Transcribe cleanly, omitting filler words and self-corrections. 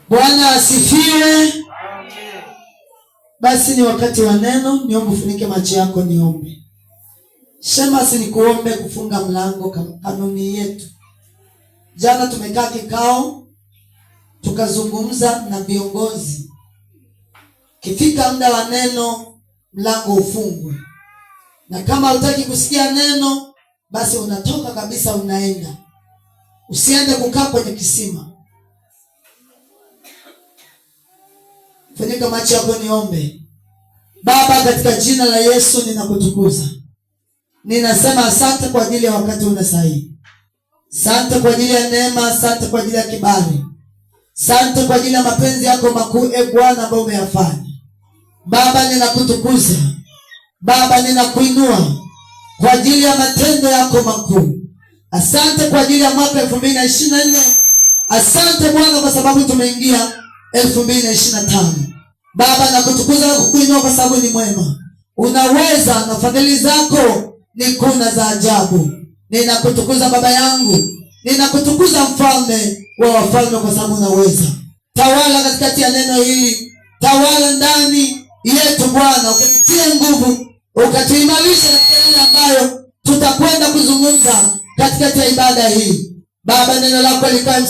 Bwana asifiwe. Basi ni wakati wa neno. Niombe ufunike macho yako niombe. Shema si nikuombe kufunga mlango kanuni yetu. Jana tumekaa kikao, tukazungumza na viongozi. Kifika muda wa neno, mlango ufungwe. Na kama hutaki kusikia neno, basi unatoka kabisa unaenda. Usiende kukaa kwenye kisima. Funika macho yako niombe. Baba, katika jina la Yesu ninakutukuza. Ninasema asante kwa ajili ya wakati una sahihi. Asante kwa ajili ya neema, asante kwa ajili ya kibali. Asante kwa ajili ya mapenzi yako makuu, Bwana, ambayo umeyafanya. Baba, ninakutukuza. Baba, ninakuinua kwa ajili ya matendo yako makuu. Asante kwa ajili ya mwaka 2024. Asante Bwana kwa sababu tumeingia 2025. Baba, nakutukuza na kukuinua kwa sababu ni mwema. Unaweza na fadhili zako ni kuna za ajabu. Ninakutukuza Baba yangu. Ninakutukuza Mfalme wa wafalme kwa sababu unaweza. Tawala katikati ya neno hili. Tawala ndani yetu Bwana. Ukatutie nguvu. Ukatuimarisha katika yale ambayo tutakwenda kuzungumza katikati ya ibada hii. Baba, neno lako likae